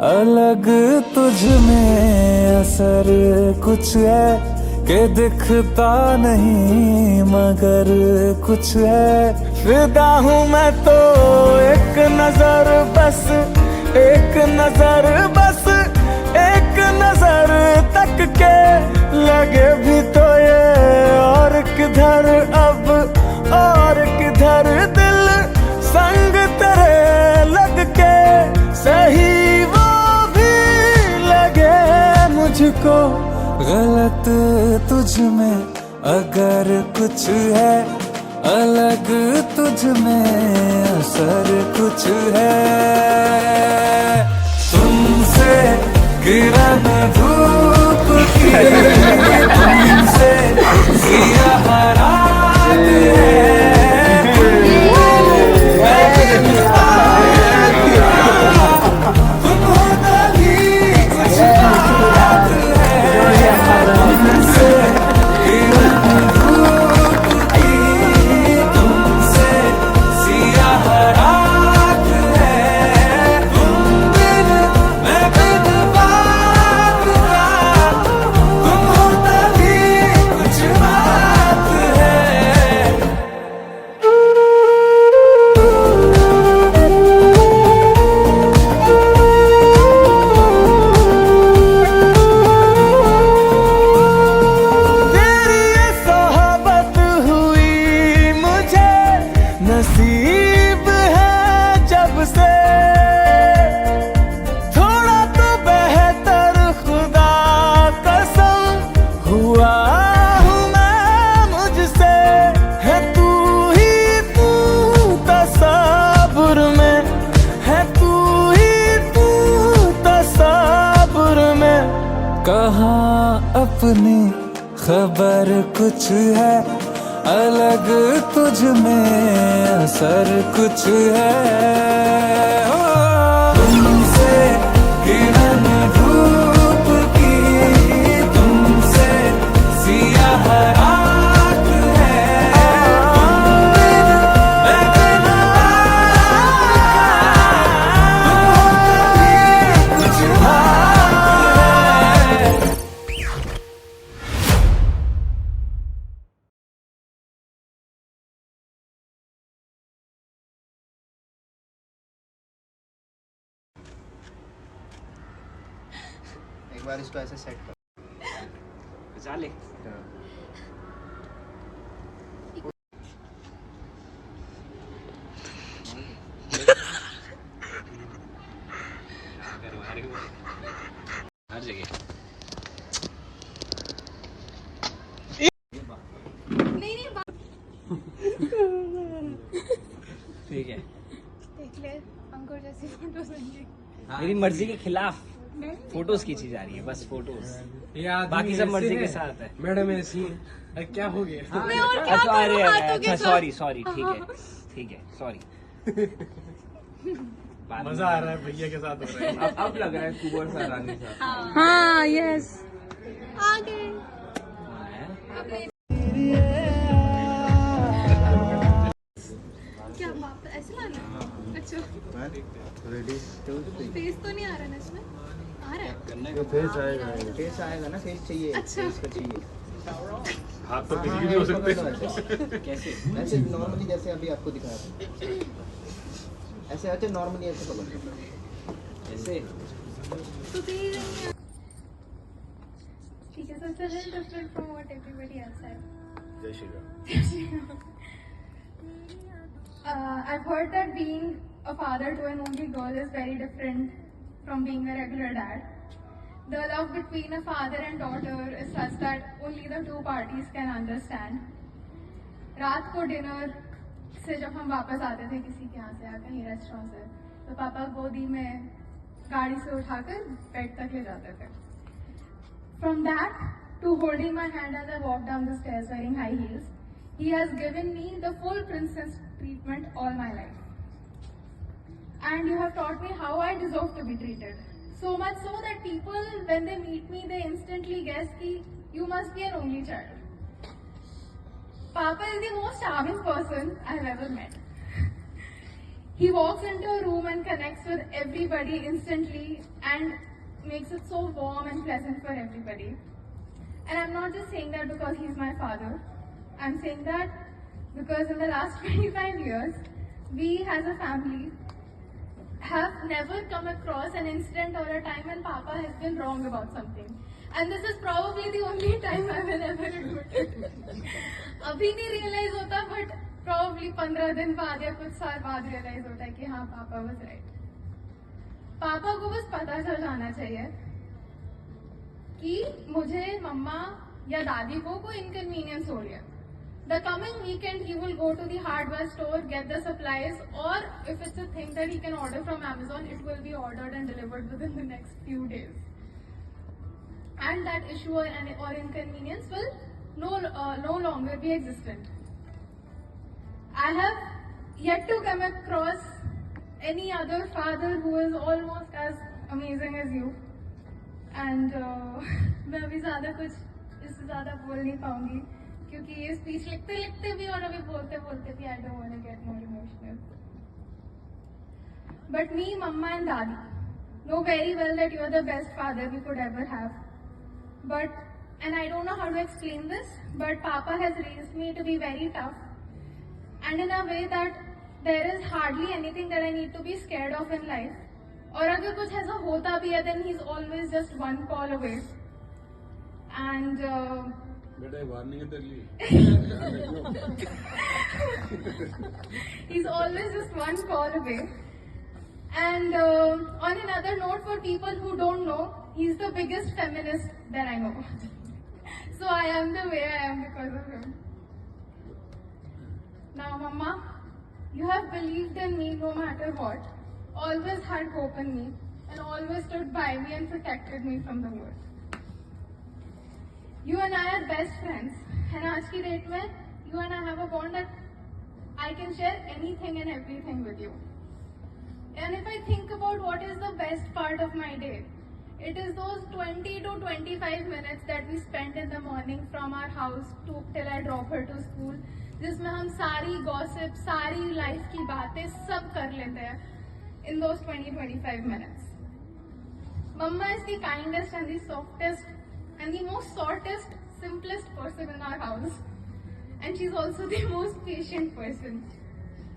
अलग तुझ में असर कुछ है कि दिखता नहीं मगर कुछ है। फिदा हूँ मैं तो एक नजर बस, एक नजर बस, एक नजर तक के लगे भी तो ये और किधर अब और किधर दिल संग तेरे लग के सही वो भी लगे मुझको। गलत तुझ में अगर कुछ है, अलग तुझ में असर कुछ है। तुमसे किरण धूप की, तुमसे सियाह रात है। नसीब है जब से थोड़ा तो बेहतर, खुदा कसम हुआ हूँ मैं मुझसे। है तू ही तू तसव्वुर में, है तू ही तू तसव्वुर में। कहाँ अपनी खबर कुछ है, अलग तुझ में असर कुछ है। तुमसे किरण धूप की, तुमसे सियाह रात है। मैं बिना कुछ बात है। एक बार इसको ऐसे सेट कर, बजा ले। हर जगह ठीक है। देख ले अंकुर जैसी फोटोज बन मेरी मर्जी के खिलाफ फोटोज खींची जा रही है, बस फोटोज। बाकी सब मर्जी के साथ है। मैडम ऐसी है, क्या हो गया? अच्छा सॉरी सॉरी, ठीक है ठीक है, सॉरी। मजा आ रहा है, भैया के साथ हो रहा है। अब लग रहा है कुंवर सरानी साहब। हाँ यस आ गए। क्या बाप ऐसे लाना? अच्छा फेस तो नहीं आ रहा ना इसमें? आ रहा है फेस आएगा, फेस आएगा ना, फेस चाहिए। अच्छा। फेस का चाहिए। हाथ तो बिल्कुल भी हो सकते। कैसे? ऐसे नॉर्मली जैसे अभी आपको दिखा रहा हूं। ऐसे आते नॉर्मली ऐसे पकड़ ऐसे। तो ठीक है, so it's a little different from what everybody else said. जय Shri Ram. I've heard that being a father to an only girl is very different from being a regular dad. The love between a father and daughter is such that only the two parties can understand. रात को dinner से जब हम वापस आते थे किसी के यहाँ से या कहीं रेस्टोरेंट से, तो पापा गोदी में गाड़ी से उठाकर बेड तक ले जाते थे. From that to holding my hand as I walk down the stairs wearing high heels, he has given me the full princess treatment all my life. And you have taught me how I deserve to be treated. So much so that people, when they meet me, they instantly guess कि you must be an only child. Papa is the most charming person I have ever met. He walks into a room and connects with everybody instantly and makes it so warm and pleasant for everybody. And I'm not just saying that because he's my father. I'm saying that because in the last 25 years, we as a family have never come across an incident or a time when Papa has been wrong about something. And this is probably the only time I will ever admit it. अभी नहीं realize होता, but probably 15 दिन बाद या कुछ साल बाद realize होता है कि हाँ पापा was right. पापा को बस पता चल जाना चाहिए कि मुझे मम्मा या दादी को कोई inconvenience हो रही है. The coming weekend he will go to the hardware store, get the supplies, or if it's a thing that he can order from Amazon, it will be ordered and delivered within the next few days. And that issue or inconvenience will no longer be existent. I have yet to come across any other father who is almost as amazing as you. And मैं अभी ज़्यादा कुछ इससे ज़्यादा बोल नहीं पाऊंगी क्योंकि ये स्पीच लिखते लिखते भी और अभी बोलते बोलते भी I don't want to get more emotional. But me, Mama and Dadi know very well that you are the best father we could ever have. But, and I don't know how to explain this, but Papa has raised me to be very tough. And in a way that there is hardly anything that I need to be scared of in life. और अगर कुछ ऐसा होता भी है, then he's always just one call away. And बेटा warning है तेरे लिए. he's always just one call away. And on another note, for people who don't know, he's the biggest feminist that I know. So I am the way I am because of him. Now, Mama, you have believed in me no matter what, always had hope in me, and always stood by me and protected me from the worst. You and I are best friends, and आज की date में you and I have a bond that I can share anything and everything with you. And if I think about what is the best part of my day, it is those 20 to 25 minutes that we spend in the morning from our house to till I drop her to school, जिसमें हम सारी gossip, सारी life की बातें सब कर लेते हैं in those 20-25 minutes. Mama is the kindest and the softest and the most shortest, simplest person in our house. And she's also the most patient person.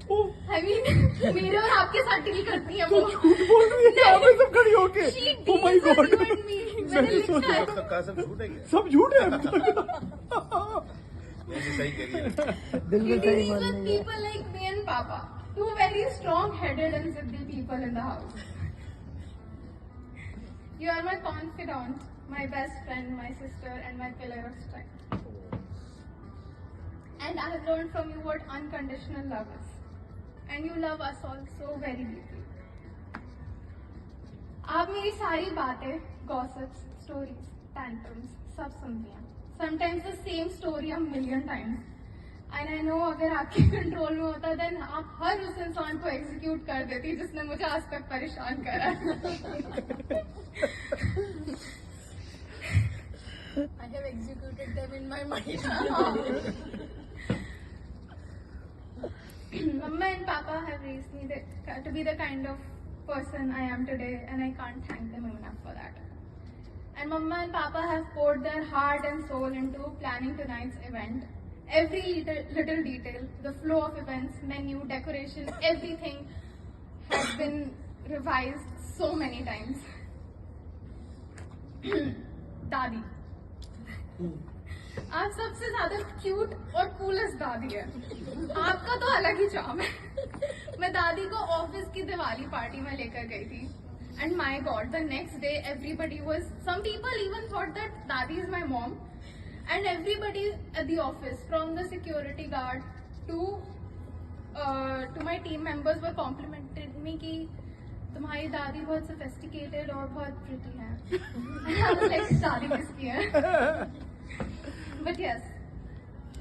I mean, मेरे और आपके साथ डील करती है वो. झूठ बोल रही है यहाँ पे सब खड़ी होके. She Oh my deals with God. you and me. मैंने लिखा है. सबका सब झूठ है क्या? सब झूठ है. ये सही कह रही है. She deals with people like me and Papa, two very strong-headed and siddhi people in the house. You are my confidant, my best friend, my sister, and my pillar of strength. And I have learned from you what unconditional love is. And you love us all so very deeply. आप मेरी सारी बातें, gossips, stories, tantrums, सब सुनती हैं. Sometimes the same story a million times. And I know अगर आपके control में होता then आप हर उस इंसान को execute कर देती जिसने मुझे आज तक परेशान करा. I have executed them in my mind. Mama and Papa have raised me to be the kind of person I am today, and I can't thank them enough for that. And Mama and Papa have poured their heart and soul into planning tonight's event. Every little detail, the flow of events, menu, decoration, everything has been revised so many times. Dadi. आप सबसे ज्यादा cute और coolest दादी है. आपका तो अलग ही charm है. मैं दादी को ऑफिस की दिवाली पार्टी में लेकर गई थी. And my God, the next day everybody was, some people even thought that Dadi is my mom. And everybody at the office, from the security guard to my team members were complimented me कि तुम्हारी दादी बहुत sophisticated और बहुत pretty है. And I was like, दादी किसकी है? But yes,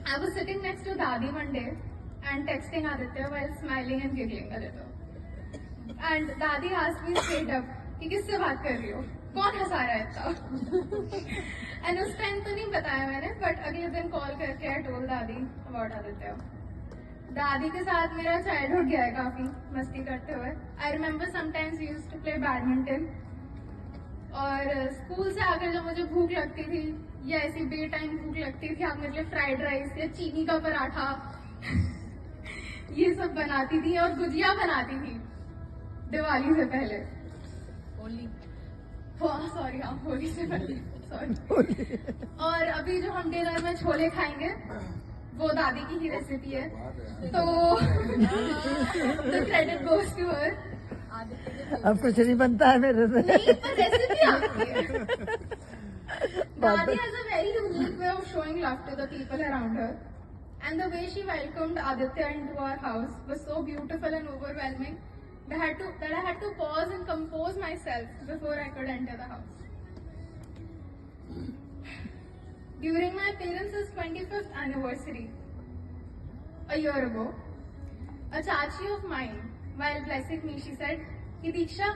I was sitting next to Dadi one day and texting Aditya while smiling and giggling a little. And Dadi asked me straight up कि किससे बात कर रही हो? कौन हंसा रहा है इतना? And उस टाइम तो नहीं बताया मैंने, but अगले दिन कॉल करके I told Dadi about Aditya. दादी के साथ मेरा चाइल्डहुड गया है काफी मस्ती करते हुए. I remember sometimes we used to play badminton. और स्कूल से आकर जब मुझे भूख लगती थी या ऐसी बे टाइम भूख लगती थी, आप मेरे लिए फ्राइड राइस या चीनी का पराठा ये सब बनाती थी और गुजिया बनाती थी दिवाली से पहले. होली, सॉरी, हाँ होली से पहले, सॉरी. और अभी जो हम डिनर में छोले खाएंगे वो दादी की ही रेसिपी है, तो क्रेडिट गोज टू हर. अब कुछ नहीं बनता है मेरे से. नहीं, पर रेसिपी आपकी है. Dadi has a very unique way of showing love to the people around her, and the way she welcomed Aditya into our house was so beautiful and overwhelming that I had to pause and compose myself before I could enter the house. During my parents' 25th anniversary, a year ago, a chachi of mine, while blessing me, she said, कि दीक्षा,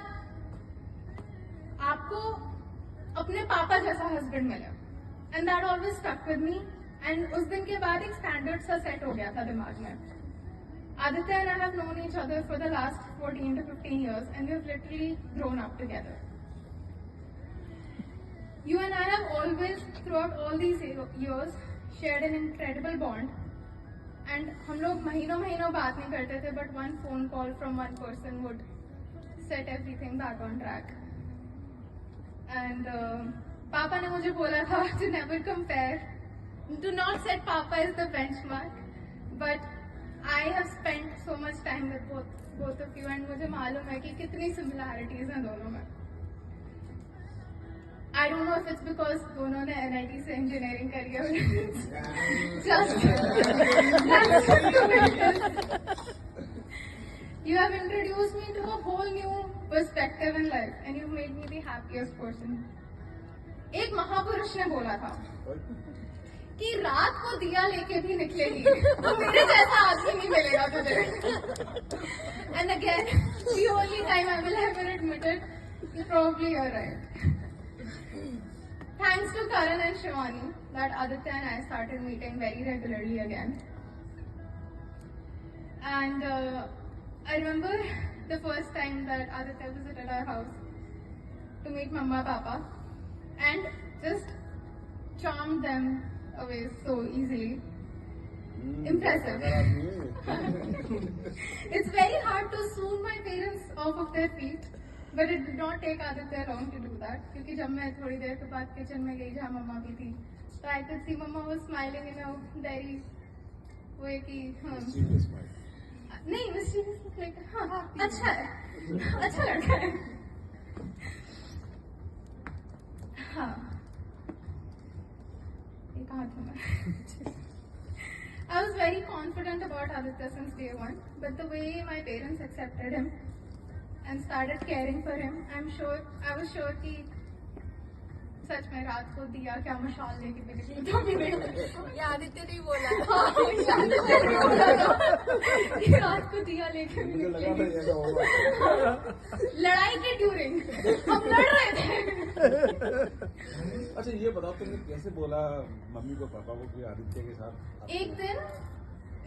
आपको अपने पापा जैसा husband मिला. And that always stuck with me. And उस दिन के बाद एक स्टैंडर्ड सा सेट हो गया था दिमाग में. Aditya and I have known each other for the last 14 to 15 years, and we have literally grown up together. You and I have always, throughout all these years, shared an incredible bond. And हम लोग महीनों बात नहीं करते थे, but one phone call from one person would set everything back on track. And पापा ने मुझे बोला था to never compare, do not set Papa as the benchmark, but I have spent so much time with both of you, and मुझे मालूम है कि कितनी similarities हैं दोनों में. I don't know if it's because दोनों ने NIT से engineering करी है. Just you have introduced me to a whole new perspective in life, and you've made me the happiest person. एक महापुरुष ने बोला था कि रात को दिया लेके भी निकलेगी तो मेरे जैसा आदमी नहीं मिलेगा तुझे. And again, the only time I will ever admit it, you probably are right. Thanks to Karan and Shivani that Aditya and I started meeting very regularly again. And I remember the first time that Aditya visited our house to meet Mama Papa and just charmed them away so easily. Impressive. It's very hard to swoon my parents off of their feet, but it did not take Aditya long to do that. क्योंकि जब मैं थोड़ी देर के बाद kitchen में गई जहाँ मम्मा भी थी, तो I could see Mama was smiling in a very way कि नहीं मिस्टीरियस, लाइक हाँ अच्छा है, अच्छा लड़का है. हाँ, ये कहाँ था मैं? I was very confident about Aditya since day one, but the way my parents accepted him and started caring for him, I was sure कि सच में रात को दिया क्या मशाल लेके भी निकलता भी नहीं. ये आदित्य ने बोला कि रात को दिया लेके भी निकलेंगे. लड़ाई के ड्यूरिंग हम लड़ रहे थे. अच्छा ये बताओ, तुमने कैसे बोला मम्मी को पापा को कि आदित्य के साथ? एक दिन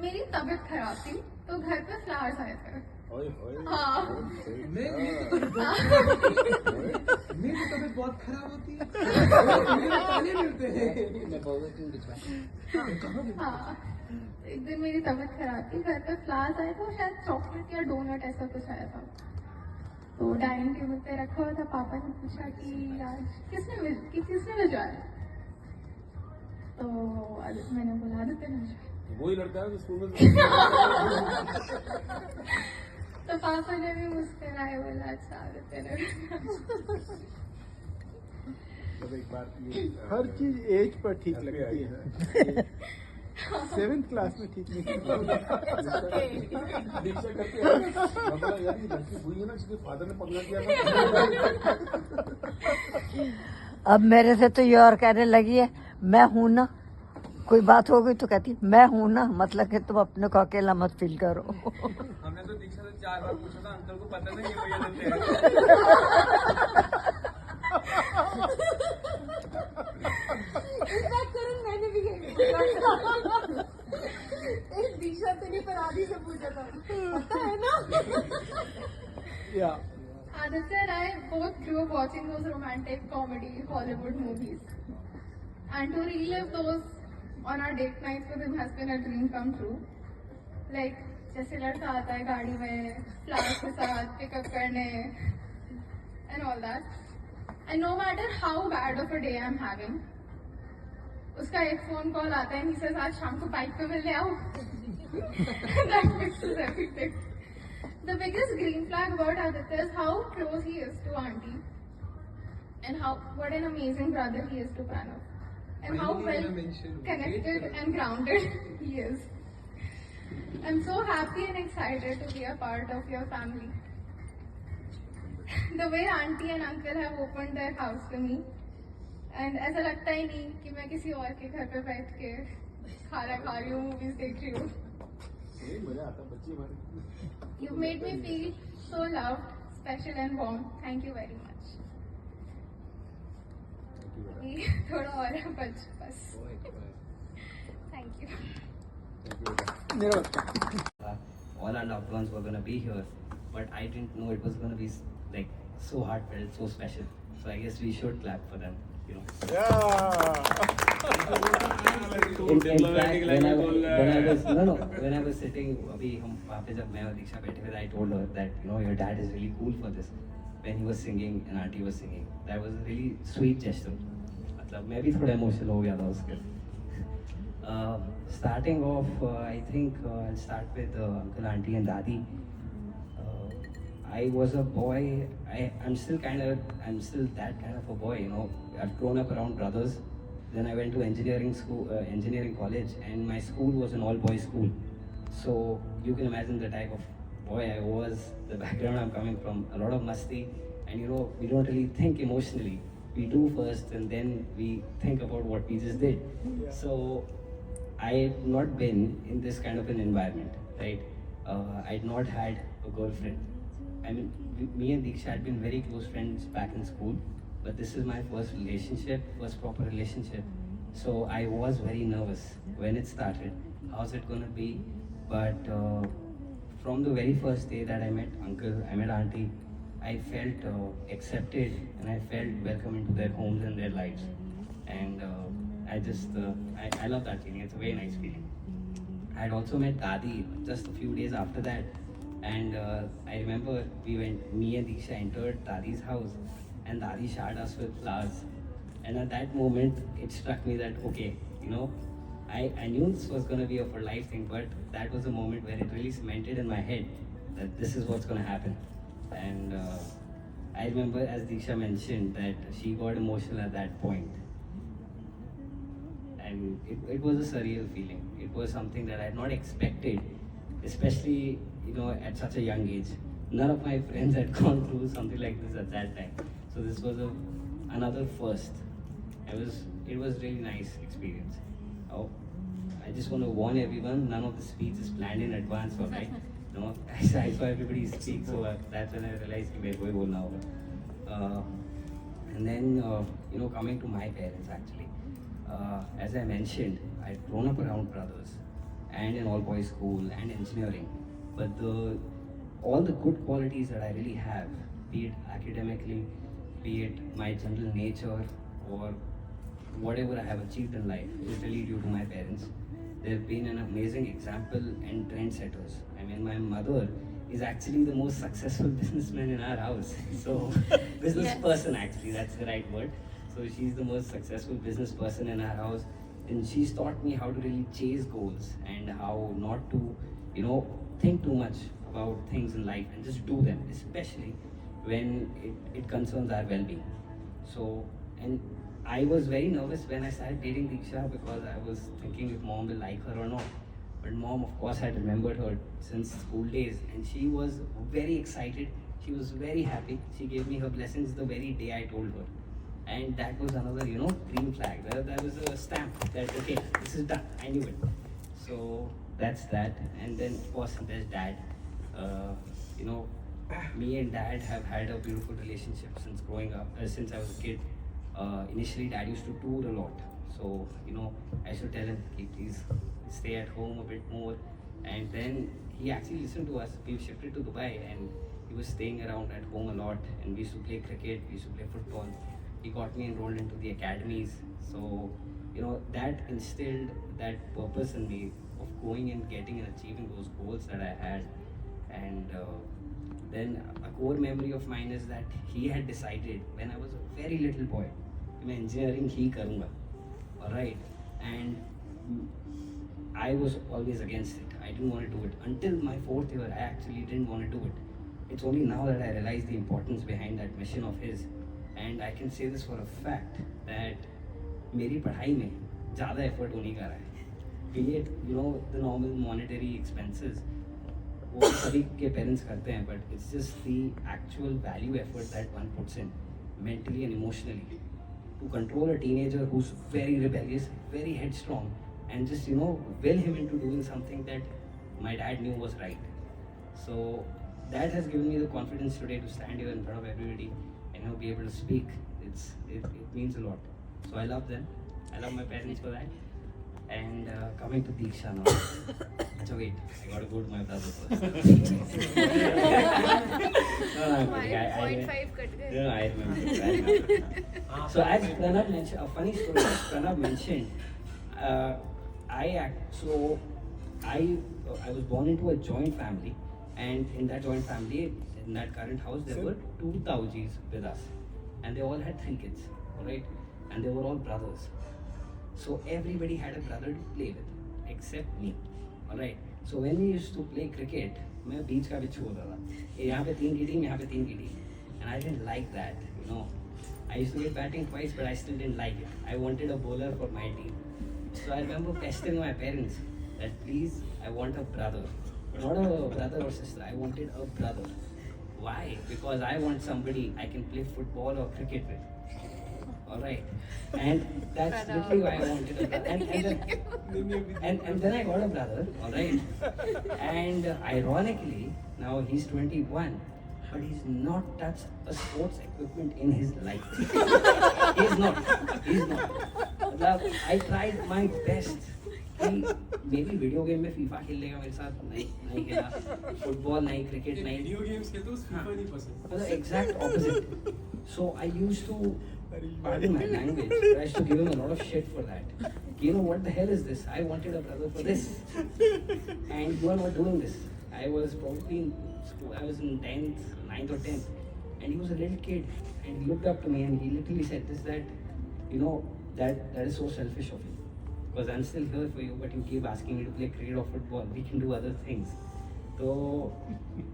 मेरी तबीयत खराब थी तो घर पे फ्लावर्स आए थे. हाँ, मेरी तबीयत बहुत खराब होती है. ताने मिलते हैं. हाँ, एक दिन मेरी तबीयत खराब थी, घर पे फ्लावर्स आए थे, शायद चॉकलेट या डोनट ऐसा कुछ आया था. तो डाइनिंग टेबल पे रखा हुआ था. पापा ने पूछा कि आज किसने भिजवाया? तो मैंने बोला आदित्य ने भिजवाया. वही लड़का है जो स्कूल में तो पापा ने भी मुस्कुराए, बोला अच्छा आदित्य ने. एक बार हर चीज एज पर ठीक लगती है. 7th क्लास में ठीक नहीं. दीक्षा करते हैं यार, ये लड़की हुई है ना जिसके फादर ने पगला किया था. अब मेरे से तो ये और कहने लगी है, मैं हूं ना. कोई बात हो गई तो कहती मैं हूं ना, मतलब कि तुम अपने को अकेला मत फील करो. हमने तो दीक्षा से 4 बार पूछा था, अंकल को पता नहीं है भैया देते हैं. मैंने भी दीक्षा से नहीं पर आदि से पूछा था पता है ना Yeah. Aditya and I both grew up watching those romantic comedy Hollywood movies. And to relive those on our date nights with him has been a dream come true. Like, जैसे लड़का आता है गाड़ी में, फ्लावर्स के साथ pickup करने, and all that. And no matter how bad of a day I'm having, उसका एक phone call आता है, he says आज शाम को बाइक पे मिलने आओ. That fixes everything. The biggest green flag about Aditya is how close he is to Auntie, and what an amazing brother he is to Pranav, and how well connected and grounded he is. I'm so happy and excited to be a part of your family. The way Auntie and Uncle have opened their house to me, and ऐसा लगता ही नहीं कि मैं किसी और के घर पे बैठ के खाना खा रही हूँ, movies देख रही हूँ. मजा आता बच्ची हमारी. You made me feel so loved, special and warm. Thank you very much. थोड़ा और है बस. Thank you. All our loved ones were gonna be here, but I didn't know it was gonna be like so heartfelt, so special. So I guess we should clap for them, you know. In fact, when I was sitting, अभी हम वहाँ पे जब मैं और दीक्षा बैठे थे, I told her that your dad is really cool for this. When he was singing and Auntie was singing, that was a really sweet gesture. मतलब मैं भी थोड़ा emotional हो गया था उसके. Starting off, I think I'll start with Uncle, Auntie, and Dadi. I was a boy. I'm still that kind of a boy. I've grown up around brothers. Then I went to engineering college, and my school was an all-boys school. So you can imagine the type of boy I was, the background I'm coming from, a lot of masti, and we don't really think emotionally. We do first, and then we think about what we just did. So I had not been in this kind of an environment, right? I had not had a girlfriend. I mean, me and Diksha had been very close friends back in school, but this is my first proper relationship. So I was very nervous when it started. How's it gonna be? But from the very first day that I met Uncle, I met Auntie, I felt accepted and I felt welcome into their homes and their lives. And I love that feeling. It's a very nice feeling. I had also met Dadi just a few days after that. And I remember me and Diksha entered Dadi's house and Dadi showered us with flowers. And at that moment, it struck me that, okay, I knew this was going to be a for life thing, but that was a moment where it really cemented in my head that this is what's going to happen. And I remember, as Diksha mentioned, that she got emotional at that point. And it was a surreal feeling. It was something that I had not expected, especially at such a young age. None of my friends had gone through something like this at that time. So this was another first. It was really nice experience. Oh, I just want to warn everyone, none of the speech is planned in advance, alright? I saw everybody speak, so that's when I realized कि मेरे को ही बोलना होगा. And then coming to my parents actually, as I mentioned, I'd grown up around brothers and in all-boys school and engineering. But all the good qualities that I really have, be it academically, be it my general nature, or whatever I have achieved in life, is really due to my parents. They've been an amazing example and trendsetters. I mean, my mother is actually the most successful businessman in our house. So, business person actually, that's the right word. So she's the most successful business person in our house. And she's taught me how to really chase goals and how not to, think too much about things in life and just do them, especially when it concerns our well-being. So, and I was very nervous when I started dating Diksha because I was thinking if mom will like her or not. But mom, of course, had remembered her since school days and she was very excited. She was very happy. She gave me her blessings the very day I told her. And that was another, green flag. That was a stamp that, okay, this is done. I knew it. So that's that. And then, of course, there's dad. Me and dad have had a beautiful relationship since growing up, since I was a kid. Initially, dad used to tour a lot. So, I should tell him, please stay at home a bit more. And then he actually listened to us. We shifted to Dubai and he was staying around at home a lot. And we used to play cricket, we used to play football. He got me enrolled into the academies. So, that instilled that purpose in me of going and getting and achieving those goals that I had. And then a core memory of mine is that he had decided when I was a very little boy, I'm engineering ही करूँगा, alright, and I was always against it. I didn't want to do it until my 4th year. I actually didn't want to do it. It's only now that I realize the importance behind that mission of his, and I can say this for a fact that मेरी पढ़ाई में ज़्यादा effort वो नहीं कर रहा है. Be it the normal monetary expenses, वो सभी के parents करते हैं, but it's just the actual value effort that one puts in mentally and emotionally to control a teenager who's very rebellious, very headstrong, and just will him into doing something that my dad knew was right. So that has given me the confidence today to stand here in front of everybody and be able to speak. It means a lot. So I love them. I love my parents for that. And coming to Diksha now. So wait, I gotta go to my brother first. No, I remember. So as Pranav mentioned, a funny story as Pranav mentioned, I was born into a joint family, and in that joint family, in that current house, there were 2 Taujis with us, and they all had 3 kids, alright, and they were all brothers. So everybody had a brother to play with, except me, alright. So when we used to play cricket, मैं बीच का बिच्छू होता था. यहाँ पे 3 की team, यहाँ पे 3 की team, and I didn't like that, I used to get batting twice, but I still didn't like it. I wanted a bowler for my team. So I remember pestering my parents that please, I want a brother. Not a brother or sister, I wanted a brother. Why? Because I want somebody I can play football or cricket with. Alright. And that's literally why I wanted a brother. And then I got a brother, alright. And ironically, now he's 21. But he's not touched a sports equipment in his life. He's not. I tried my best. Maybe video game में FIFA खेल लेगा मेरे साथ, नहीं खेला. Football नहीं, cricket नहीं. Video games खेलते हो, FIFA नहीं पसंद. The exact opposite. So I used to, pardon my language, but I used to give him a lot of shit for that. What the hell is this? I wanted a brother for this, and you are not doing this. I was probably in school. I was in 9th or 10th, and he was a little kid, and he looked up to me and he literally said this, that that is so selfish of you, because I'm still here for you, but you keep asking me to play cricket or football. We can do other things. So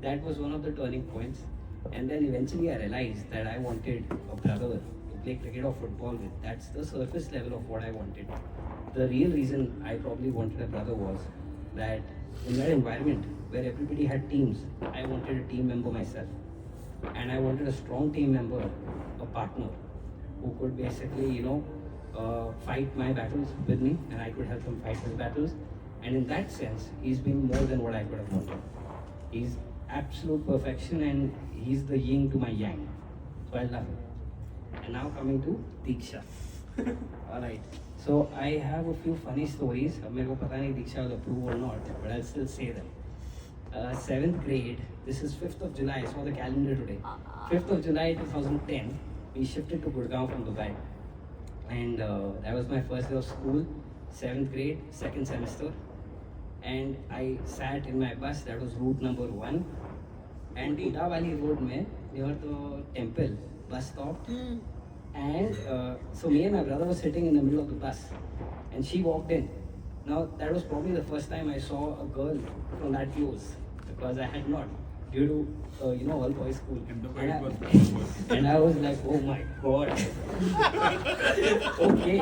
that was one of the turning points, and then eventually I realized that I wanted a brother to play cricket or football with. That's the surface level of what I wanted. The real reason I probably wanted a brother was that in that environment where everybody had teams, I wanted a team member myself. And I wanted a strong team member, a partner, who could basically, fight my battles with me, and I could help him fight his battles. And in that sense, he's been more than what I could have wanted. He's absolute perfection, and he's the yin to my yang. So I love him. And now coming to Diksha. Alright. So I have a few funny stories. मेरे को पता नहीं Diksha will approve or not, but I'll still say them. 7th grade, this is 5th of July, I saw the calendar today. 5th of July 2010, we shifted to Gurgaon from Dubai. And that was my first day of school, 7th grade, 2nd semester. And I sat in my bus, that was route number 1. And Utawali Road mein, near the temple, bus stop. And so me and my brother were sitting in the middle of the bus. And she walked in. Now that was probably the first time I saw a girl from that close, because I had not, due to all boys school. And I was like, oh my god. Okay.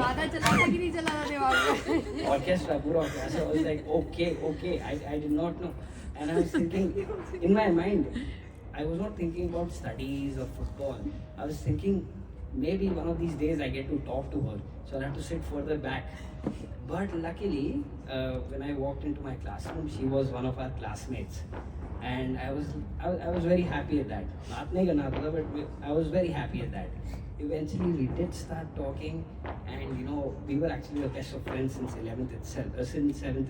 Orchestra, pura orchestra. I was like, okay. I did not know. And I was thinking, in my mind, I was not thinking about studies or football. I was thinking, maybe one of these days I get to talk to her, so I'll have to sit further back. But luckily, when I walked into my classroom, she was one of our classmates, and I was very happy at that. Baat nahi karna tha, but I was very happy at that. Eventually, we did start talking, and we were actually the best of friends since 7th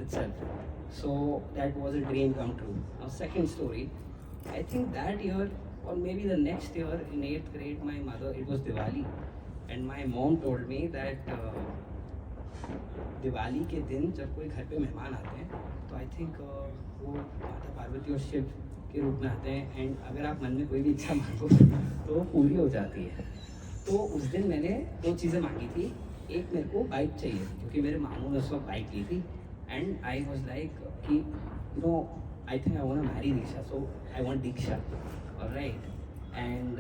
itself. So that was a dream come true. Now second story, I think that year or maybe the next year in 8th grade, my mother, it was Diwali, and my mom told me that Diwali के दिन जब कोई घर पे मेहमान आते हैं तो आई थिंक वो माता पार्वती और शिव के रूप में आते हैं, एंड अगर आप मन में कोई भी इच्छा मांगो तो वो पूरी हो जाती है. तो उस दिन मैंने दो चीज़ें मांगी थी. एक मेरे को बाइक चाहिए क्योंकि मेरे मामू ने उस वक्त बाइक ली थी, एंड आई वॉज लाइक कि you know I think I want to marry Diksha, so I want Diksha, alright. And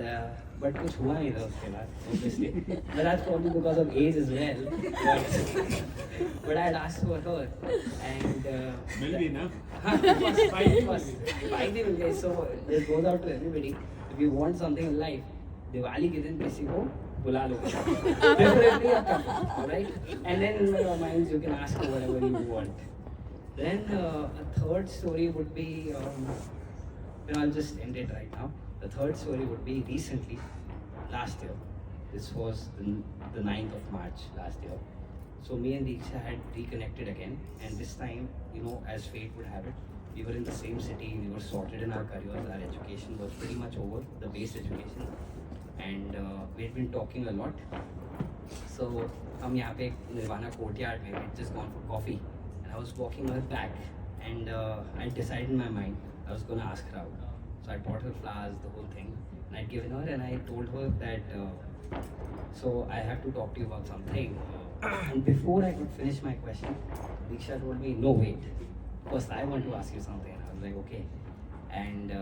but कुछ हुआ नहीं था उसके बाद, obviously. But that's probably because of age as well. But I had asked for her, and मिल गई ना? हाँ, it was बाइक भी मिल गई. So this goes out to everybody. If you want something in life, Diwali के दिन किसी को बुला लो. Definitely a couple, alright? And then in your minds you can ask for whatever you want. Then a third story would be, I'll just end it right now. The third story would be recently, last year. This was the 9th of March last year. So me and Diksha had reconnected again, and this time, you know, as fate would have it, we were in the same city, we were sorted in our careers, our education was pretty much over, the base education, and we had been talking a lot. So हम यहाँ पे Nirvana courtyard में, we had just gone for coffee, and I was walking her back, and I decided in my mind I was gonna ask her out. So I bought her flowers, the whole thing, and I'd given her, and I told her that, so I have to talk to you about something. And before I could finish my question, Diksha told me, no, wait. First, I want to ask you something. And I was like, okay. And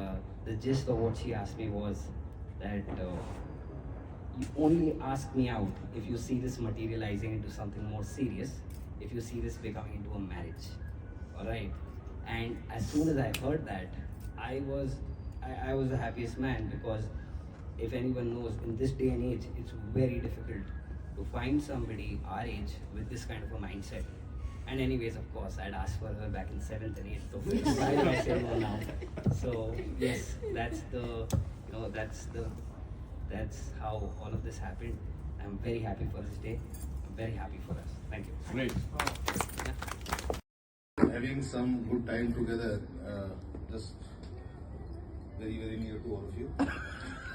the gist of what she asked me was that you only ask me out if you see this materializing into something more serious, if you see this becoming into a marriage. Alright? And as soon as I heard that, I was the happiest man, because if anyone knows, in this day and age, it's very difficult to find somebody our age with this kind of a mindset. And anyways, of course, I'd asked for her back in 7th and 8th, so why would I say no now? So yes, that's how all of this happened. I'm very happy for this day. I'm very happy for us. Thank you. Great. Having some good time together, just very, very near to all of you.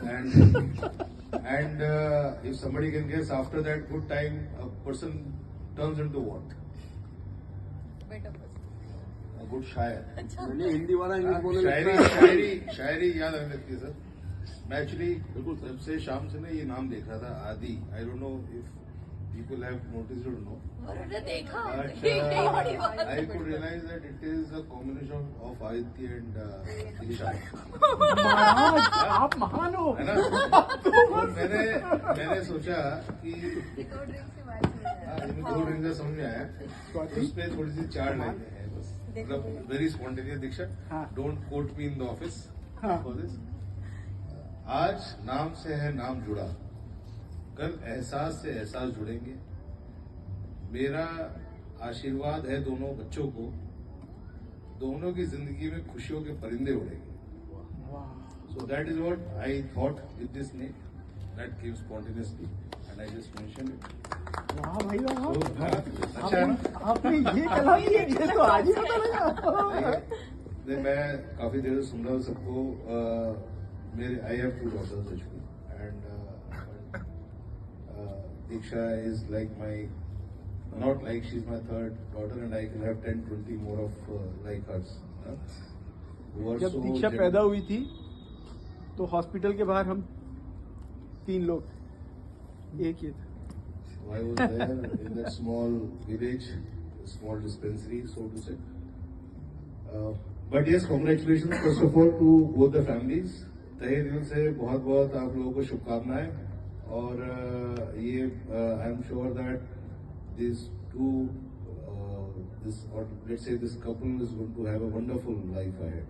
And if somebody can guess, after that good time, a person turns into what? Better person. A good शायर. मैंने हिंदी वाला English बोलने शायरी याद आने लगती है sir. मैं actually जब से शाम से ना ये नाम देख रहा था, आदि. I don't know if people have noticed or no. But I could realize that it is a combination of Aditya and Diksha. आप महान हो. है ना? तो मैंने सोचा कि दो ड्रिंक का समझ में आया, उस पे थोड़ी सी चार लाइनें हैं बस. मतलब very spontaneous. Diksha, don't quote me in the office for this. आज नाम से है नाम जुड़ा, कल एहसास से एहसास जुड़ेंगे. मेरा आशीर्वाद है दोनों बच्चों को, दोनों की जिंदगी में खुशियों के परिंदे उड़ेंगे. So that is what I thought with this name. That came spontaneously, and I just mentioned it. वाह भाई वाह. So, अच्छा है ना? आपने ये कला दी है, ये तो आज ही पता लगा. नहीं, मैं काफी देर से सुन रहा हूँ सबको. मेरे I have two daughters actually, and Diksha is like my, not like she's my third daughter, and I can have 10-20 more of like hers. Who are जब so दीक्षा gentle. पैदा हुई थी तो हॉस्पिटल के बाहर हम 3 लोग, एक ये था. I was there in that small village, small dispensary, so to say. But yes, congratulations first of all to both the families. तहे दिल से बहुत बहुत आप लोगों को शुभकामनाएं. और ये I am sure that this to this, or let's say this couple is going to have a wonderful life ahead,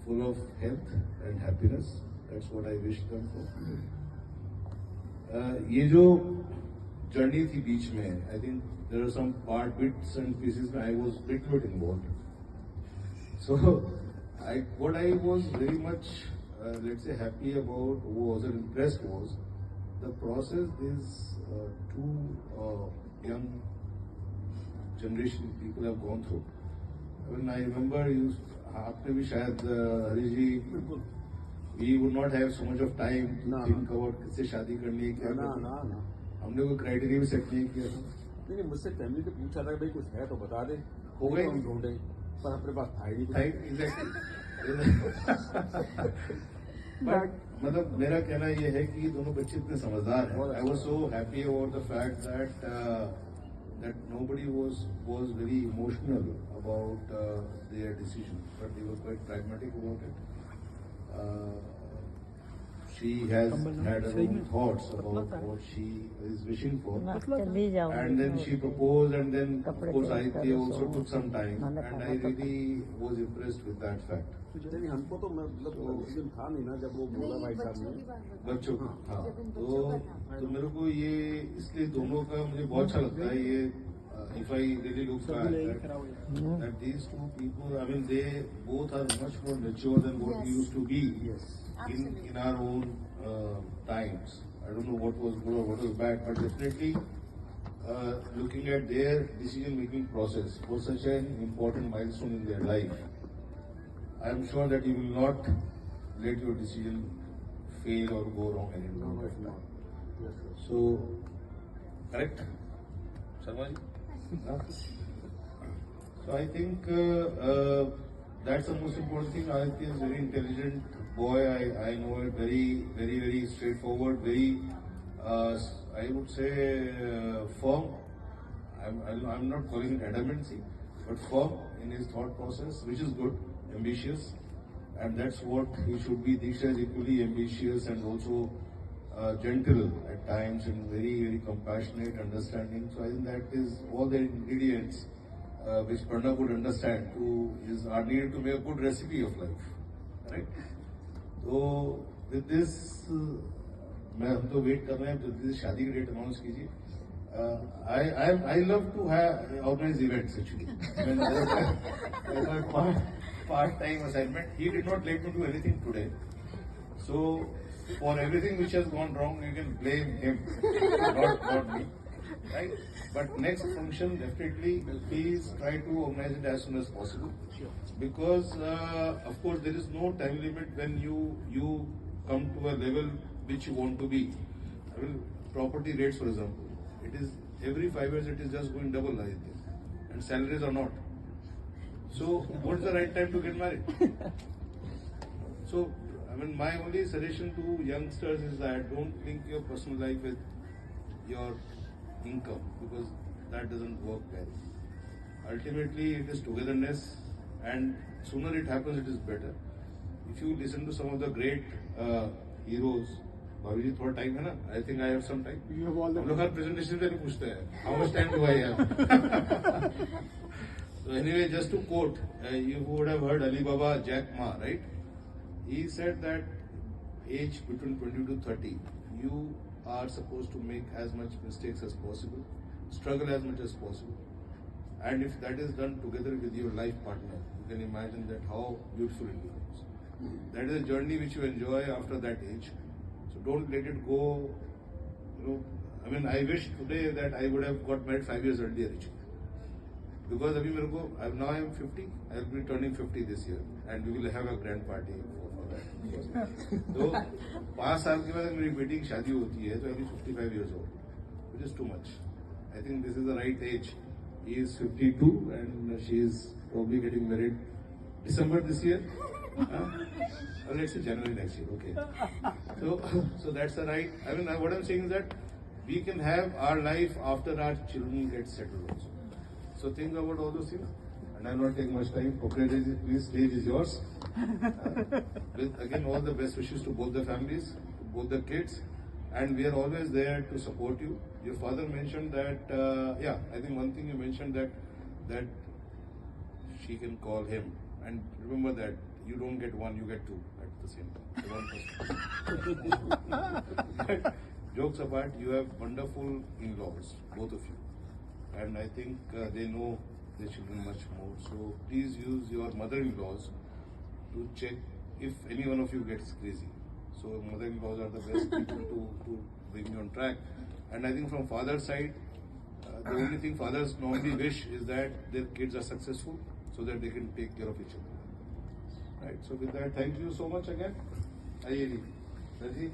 full of health and happiness. That's what I wish them for. ये जो journey थी बीच में, I think there are some bits and pieces where I was little bit involved. So what I was very much let's say happy about, was or impressed was the process these two young generation people have gone through. when I remember you, आपने भी शायद हरीश जी, we would not have so much of time to think about किससे शादी करनी है क्या करनी है. हमने कोई क्राइटेरिया भी सेट नहीं किया था. नहीं मुझसे फैमिली से पूछा था भाई कुछ है तो बता दे, हो गई हम ढूंढे पर अपने पास था ही नहीं. बट मतलब मेरा कहना ये है कि दोनों बच्चे इतने समझदार हैं. I was so happy about the fact that nobody was very emotional about their decision, but they were quite pragmatic about it. She has had her own thoughts about what she is wishing for, and then she proposed, and then of course they also took some time, and I really was impressed with that fact. नहीं हमको तो मतलब उस दिन था नहीं ना जब वो बोला भाई साहब ने बच्चों को. हाँ, तो मेरे को ये इसलिए दोनों का मुझे बहुत अच्छा लगता है ये. If I really look back that these two people, I mean, they both are much more mature than what we used to be in our own times. I don't know what was good or what was bad, but definitely looking at their decision-making process for such an important milestone in their life, I am sure that you will not let your decision fail or go wrong anymore. So, correct, Sharma ji? So I think that's the most important thing. Aditya is a very intelligent boy. I know it. Very straightforward. Very, I would say, firm. I'm not calling it adamancy, but firm in his thought process, which is good. Ambitious, and that's what he should be. Diksha is equally ambitious and also gentle at times and very compassionate, understanding. So I think that is all the ingredients which Pranav would understand are needed to make a good recipe of life, right? So with this, मैं हम तो wait कर रहे हैं जल्दी से शादी की डेट अनाउंस कीजिए. I love to organize events actually. Part-time assignment. He did not let me do anything today. So for everything which has gone wrong, you can blame him, not me, right? But next function, definitely, please try to organize it as soon as possible, because of course there is no time limit when you come to a level which you want to be. I mean, property rates, for example, it is every 5 years it is just going double, I think, and salaries are not. So what's the right time to get married? So, I mean, my only suggestion to youngsters is that don't link your personal life with your income, because that doesn't work well. Ultimately, it is togetherness, and sooner it happens, it is better. If you listen to some of the great heroes, भाभी जी थोड़ा time है ना? I think I have some time. हम लोग हर presentation पे पूछते हैं, how much time do I have? So anyway, just to quote, you would have heard Ali Baba, Jack Ma, right? He said that age between 20 to 30, you are supposed to make as much mistakes as possible, struggle as much as possible, and if that is done together with your life partner, you can imagine that how beautiful it becomes. That is a journey which you enjoy after that age. So don't let it go. I mean, I wish today that I would have got married 5 years earlier, because now I am 50. I will be turning 50 this year, and we will have a grand party for that. So 5 साल के बाद मेरी बेटी की शादी होती है, so I will be 55 years old, which is too much. I think this is the right age. He is 52 and she is probably getting married December this year. Or let's say January next year. Okay. So that's the right. I mean, what I'm saying is that we can have our life after our children get settled also. So think about all those things. And I will not take much time. Please, stage is yours. With again all the best wishes to both the families, to both the kids, and we are always there to support you. Your father mentioned that, I think one thing you mentioned that she can call him, and remember that you don't get one, you get two at the same time. So one person. Jokes apart, you have wonderful in-laws, both of you, and I think they know their children much more. So please use your mother-in-laws to check if any one of you gets crazy. So mother-in-laws are the best people to bring you on track. And I think from father's side, the only thing fathers normally wish is that their kids are successful. so that they can take care of each other. Right. So with that, thank you so much again. Ayeri, Raji.